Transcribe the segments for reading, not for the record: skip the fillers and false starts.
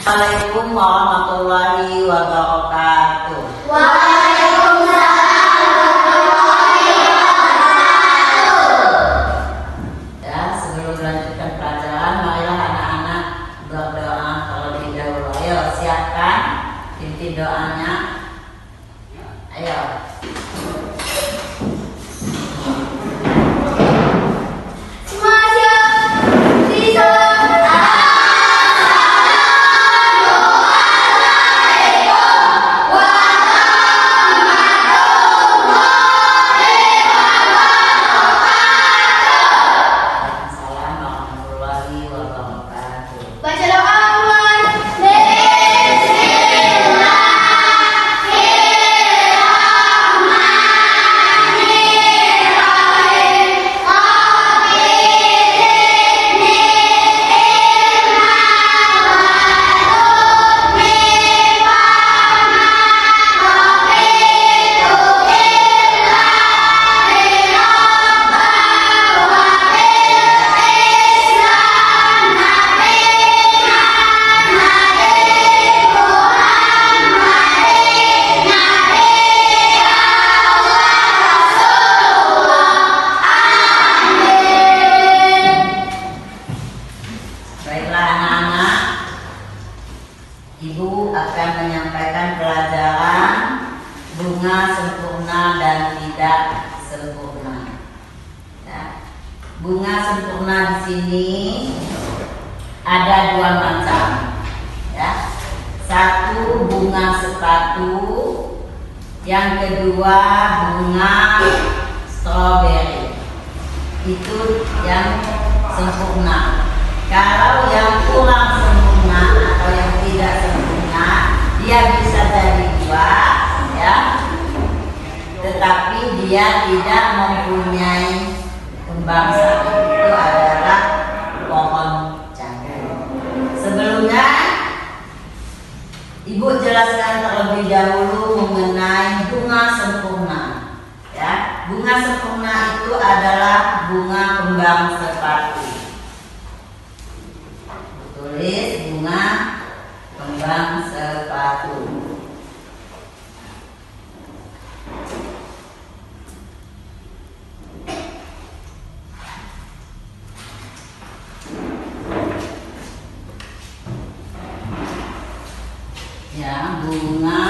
Assalamualaikum warahmatullahi wabarakatuh. Waalaikumsalam warahmatullahi wabarakatuh. Ya, sebelum melanjutkan pelajaran, marilah anak-anak berdoa terlebih dahulu. Ayo, siapkan inti doanya. Ayo. Semua siap? Sisa. Baca doa mulai. Baiklah anak-anak, Ibu akan menyampaikan pelajaran bunga sempurna dan tidak sempurna. Ya. Bunga sempurna di sini ada dua macam. Ya. Satu bunga sepatu, yang kedua bunga stroberi. Itu yang sempurna. Kalau yang kurang sempurna atau yang tidak sempurna, dia bisa jadi buah, ya, tetapi dia tidak mempunyai kembang sari. Itu adalah pohon cangkul. Sebelumnya, Ibu jelaskan terlebih dahulu mengenai bunga sempurna. Ya, bunga sempurna itu adalah bunga kembang sepatu. Tulis bunga kembang sepatu. Ya, bunga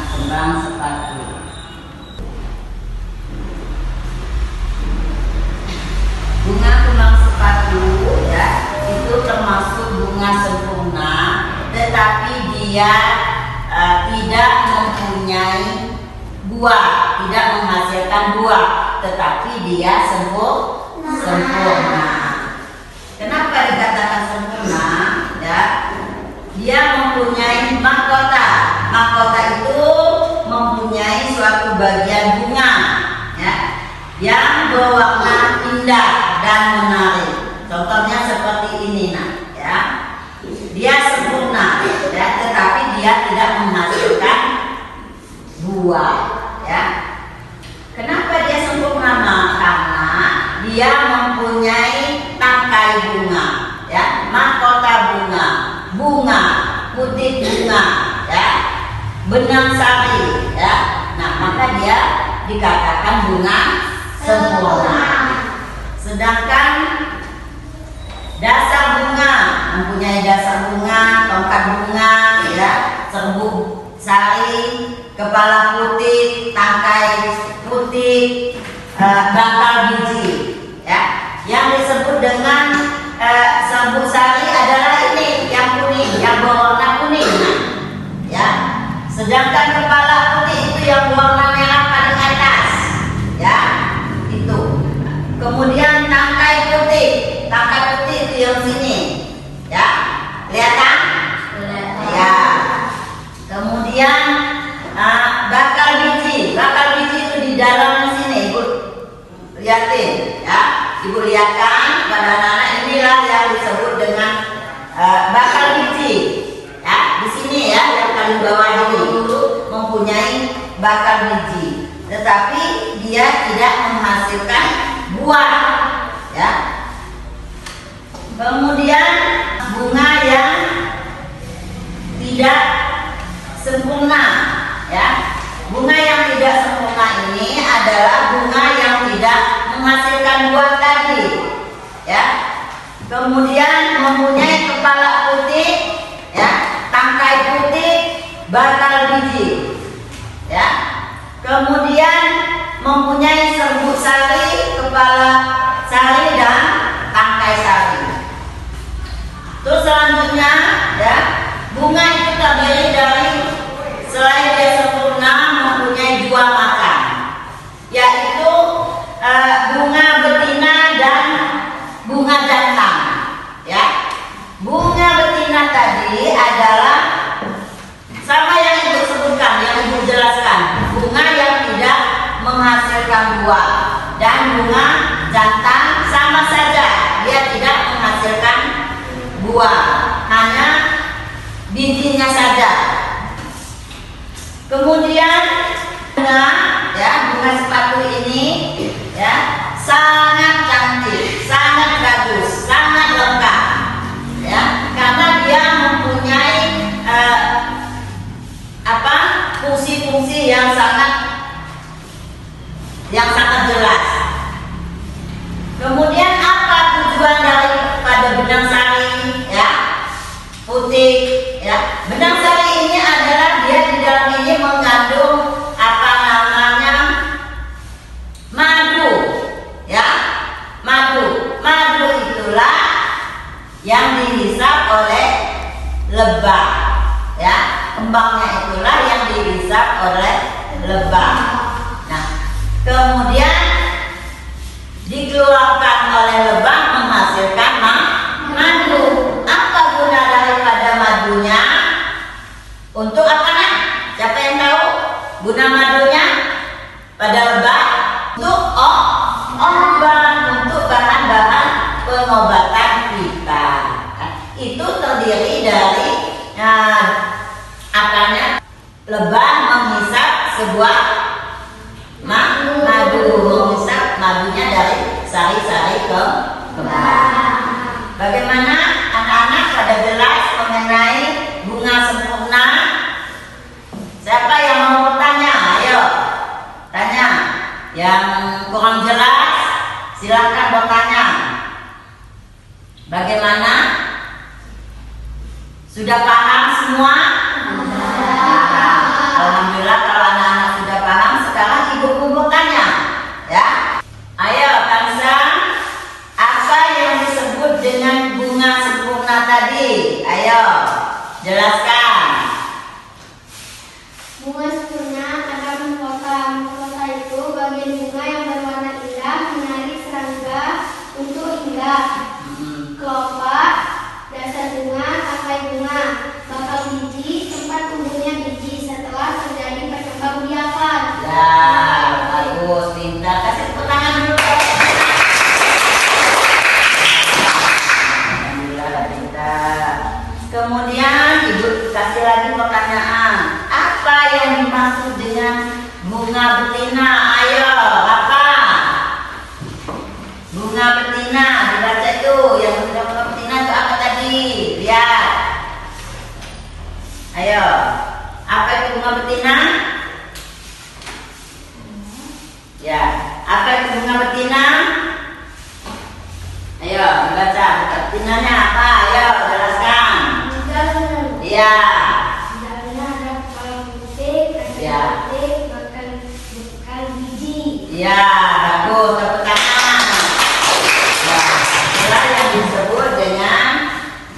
kembang sepatu. Bunga kembang sepatu, ya, itu termasuk bunga sempurna, tetapi dia tidak mempunyai buah, tidak menghasilkan buah, tetapi dia sempurna. Kenapa dikatakan sempurna? Ya, dia mempunyai mahkota. Mahkota itu mempunyai suatu bagian bunga, ya, yang berwarna indah dan menarik. Contohnya seperti ini, nah, ya. Dia sempurna, ya, tetapi dia tidak menghasilkan buah, ya. Kenapa dia sempurna? Nah, karena dia mempunyai tangkai bunga, ya, mahkota bunga, putih bunga, ya, benang sari, ya. Nah, maka dia dikatakan bunga sempurna. Sedangkan dasar bunga mempunyai dasar bunga, tongkat bunga, ya, serbuk sari, kepala putih, tangkai putih, bakal biji, ya. Yang disebut dengan serbuk sari adalah ini, yang kuning, yang berwarna kuning, nah, ya. Sedangkan kepala putih itu yang berwarna merah paling atas, ya, itu. Kemudian tangkai putih itu yang sini, ya, kelihatan? Ya. Kemudian bakal biji itu di dalam sini, Ibu lihatin, ya. Ibu lihatkan pada anak-anak, inilah yang disebut dengan bakal biji, ya. Di sini, ya, yang paling bawah ini itu mempunyai bakal biji, tetapi dia tidak menghasilkan buah, ya. Kemudian bunga yang tidak sempurna, ya. Bunga yang tidak sempurna ini adalah bunga yang tidak menghasilkan buah tadi, ya. Kemudian mempunyai kepala putih, ya, tangkai putih, bakal biji, ya. Kemudian mempunyai serbuk sari, kepala sari dan tangkai sari. Terus selanjutnya, ya, bunga itu terdiri dari, selain dia sempurna, mempunyai dua macam, yaitu bunga betina dan bunga jantan, ya. Bunga betina tadi adalah sama yang ibu sebutkan, yang ibu jelaskan, bunga yang tidak menghasilkan buah, dan bunga jantan sama saja, dia tidak menghasilkan buah, hanya bijinya saja. Kemudian bunga, ya, bunga sepatu ini, ya, sangat cantik, sangat bagus, sangat lengkap, ya, karena dia mempunyai fungsi-fungsi yang sangat jelas. Kemudian apa tujuan daripada benang sari, ya, putih, ya? Benang sari ini adalah dia di dalam ini mengandung apa namanya, madu, ya, madu. Madu itulah yang dihisap oleh lebah, ya, kembangnya itulah yang dihisap oleh lebah. Nah, kemudian dikeluarkan oleh lebah menghasilkan madu. Apa guna daripada madunya? Untuk apa nak? Siapa yang tahu guna madunya pada lebah? Untuk obat, untuk bahan-bahan pengobatan kita. Itu terdiri dari lebah menghisap sebuah madu, menghisap madunya dari sari-sari kembang. Bagaimana anak-anak pada jelas mengenai bunga sempurna? Siapa yang mau bertanya? Ayo tanya. Yang kurang jelas silakan bertanya. Bagaimana? Sudah paham semua? Alhamdulillah kalau anak-anak sudah paham. Sekarang ibu pun bertanya, ya. Ayo Kansa, apa yang disebut dengan bunga sempurna tadi? Ayo jelaskan. Bunga sempurna adalah mahkota. Mahkota itu bagian bunga yang berwarna indah, menarik serangga untuk indah. Kelopak, dasar bunga, tangkai bunga, bakal biji, tempat tumbuhnya biji setelah terjadi perkembangbiakan. Ya, bagus, pintar. Kasih tepuk tangan dulu. Alhamdulillah, pintar. Kemudian ibu kasih lagi pertanyaan. Apa yang dimaksud dengan bunga betina? Ayo, apa? Bunga betina, dibaca itu. Yang bunga betina itu apa tadi? Lihat. Ayo, apa itu bunga betina? Ya, apa itu bunga betina? Ayo, dibaca. Betinanya apa? Ayo, jelaskan. Iya. Dalamnya ada kepala putih, Ya. putih, bakal biji. Iya, bagus. Tepuk tangan. Ya, itulah yang disebut dengan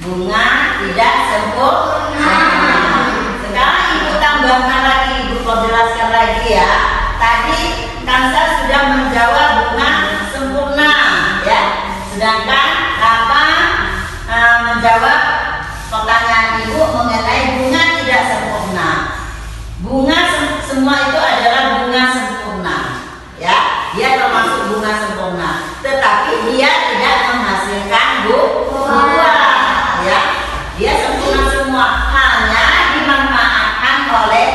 bunga tidak sempurna. Sekarang ibu tambahkan lagi, ibu perjelaskan lagi ya. Tadi Kansa sudah menjawab bunga sempurna, ya. Sedangkan apa menjawab pertanyaan ibu mengenai bunga tidak sempurna. Bunga semua itu adalah bunga sempurna, ya. Dia termasuk bunga sempurna, tetapi dia tidak menghasilkan buah, ya. Dia sempurna semua, hanya dimanfaatkan oleh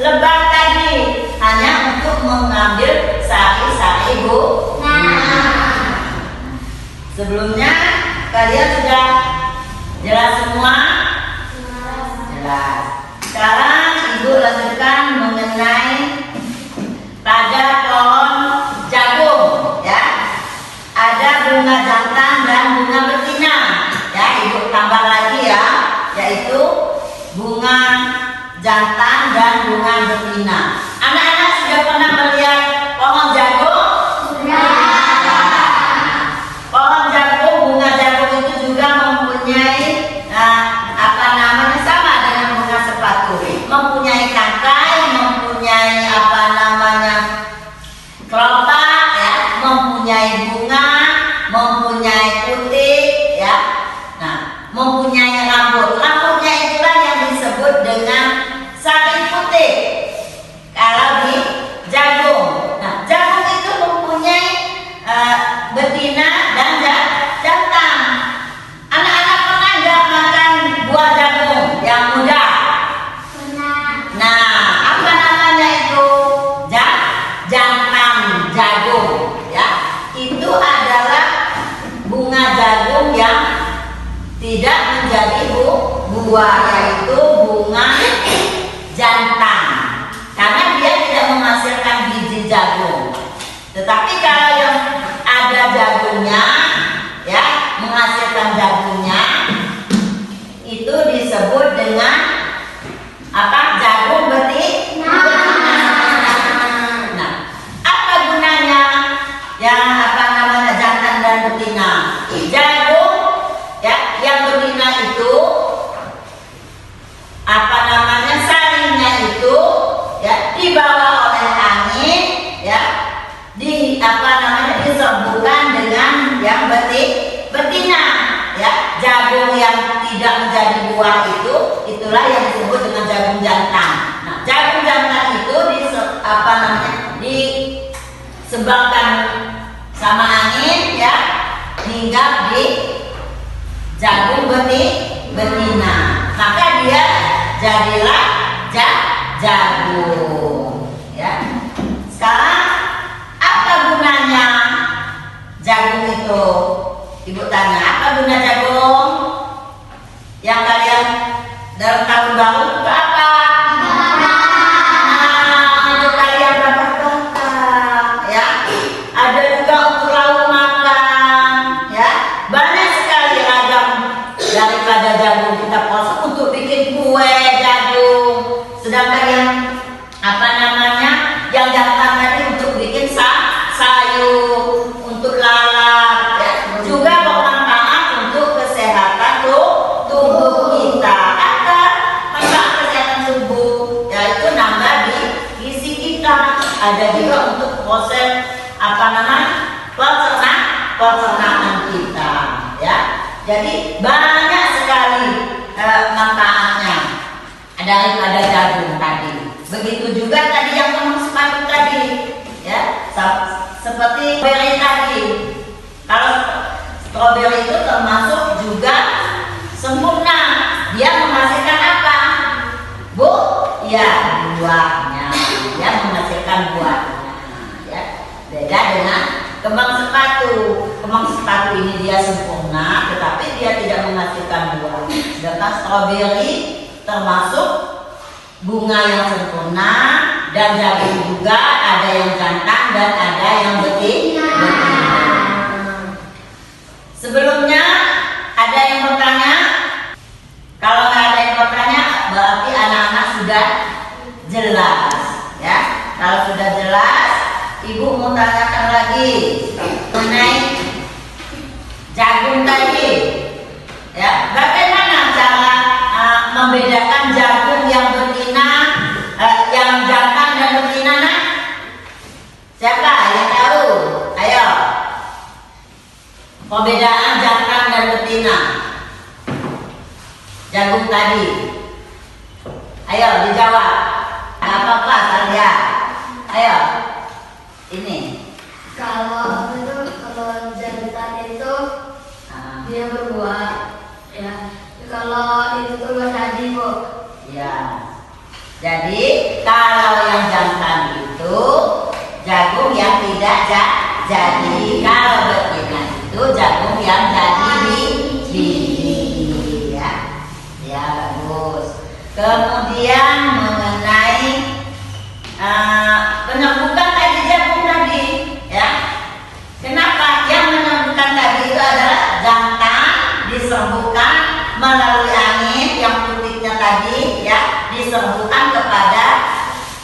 lebah tadi hanya untuk mengambil sari-sari bunga. Sebelumnya kalian sudah jelas semua? Jelas. Sekarang Ibu lanjutkan mengenai pada pohon jagung, ya. Ada bunga jantan dan bunga betina, ya. Ibu tambah lagi ya, yaitu bunga jantan dan bunga betina. Anak-anak sudah pernah melihat pohon jagung? Pohon jagung, bunga jagung itu juga mempunyai sama dengan bunga sepatu, mempunyai tangkai, mempunyai kelopak, ya, mempunyai bunga, mempunyai putih, ya. Nah, mempunyai rambut. Rambutnya itulah yang disebut dengan sari putih. Kalau di jagung, nah jagung itu mempunyai betina dan jantan. Anak-anak pernah nggak makan buah jagung yang muda? Nah, apa namanya itu? Jantan jagung, ya. Itu adalah bunga jagung yang tidak menjadi buah, yaitu bunga jantan, karena dia tidak menghasilkan biji jagung. Tetapi kalau yang ada jagungnya, ya, menghasilkan jagungnya, itu disebut dengan apa? Jagung betina. Nah, apa gunanya yang jantan dan betina? Jagung, ya, yang betina itu sarinya itu, ya, dibawa oleh angin, ya, diserbukan dengan yang betina, ya. Jagung yang tidak menjadi buah itu, itulah yang disebut dengan jagung jantan. Nah, jagung jantan itu disebarkan sama angin, ya, hingga di jagung betina. Maka dia jadilah jagung, ya. Sekarang apa gunanya jagung itu? Ibu tanya, apa guna jagung? Yang kalian dalam tahun baru itu apa? Untuk kalian bakar, ya. Ada juga untuk lauk makan, ya. Banyak sekali ragam daripada jagung kita proses untuk bikin kue jagung. Sedangkan yang jantan tadi untuk bikin sayur, untuk lalap, ya. Juga bermanfaat untuk kesehatan tubuh kita. Ada manfaat kesehatan tubuh, yaitu nambah di gizi kita. Ada juga untuk proses pencernaan kita, ya. Jadi banyak sekali manfaatnya daripada jagung tadi. Begitu juga tadi yang kemang sepatu tadi, ya, seperti strawberry tadi. Kalau strawberry itu termasuk juga sempurna, dia menghasilkan apa? Bu? Ya, buahnya. Dia menghasilkan buahnya, ya. Beda dengan kembang sepatu. Kembang sepatu ini dia sempurna, tetapi dia tidak menghasilkan buah. Sedangkan strawberry termasuk bunga yang sempurna, dan jagung juga ada yang jantan dan ada yang betina. Sebelumnya ada yang bertanya? Kalau nggak ada yang bertanya, berarti anak-anak sudah jelas, ya. Kalau sudah jelas, Ibu mau tanyakan lagi mengenai jagung tadi, ya. Bagaimana cara membedakan jagung yang betina, yang jantan dan betina, nak? Siapa yang tahu? Ayo. Perbedaan jantan dan betina jagung tadi. Ayo dijawab. Nggak apa-apa kalian. Ayo. Ini. Kalau jantan itu dia berbuah, ya. Kalau itu tuh berhadi, Bu. Ya. Jadi kalau yang jantan itu jagung yang tidak jadi. Kalau betina itu jagung yang Penyembuhkan tadi jagung tadi, ya. Kenapa? Yang menyembuhkan tadi itu adalah jantan disembuhkan melalui angin yang putihnya tadi, ya, disembuhkan kepada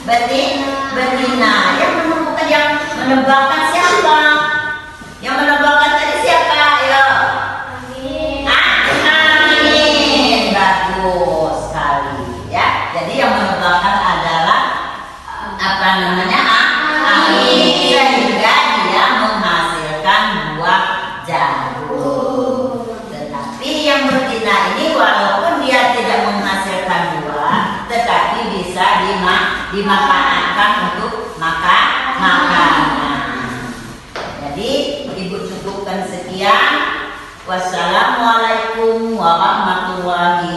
betina. Yang menyembuhkan, yang menebalkan siapa? Yang menebalkan tadi siapa? Ayo. Angin. Bagus sekali, ya. Jadi yang menebalkan adalah apa namanya? Angin, sehingga dia menghasilkan buah jagung. Tetapi yang betina ini walaupun dia tidak menghasilkan buah, tetapi bisa dimanfaatkan untuk makanan. Jadi ibu cukupkan sekian. Wassalamualaikum warahmatullahi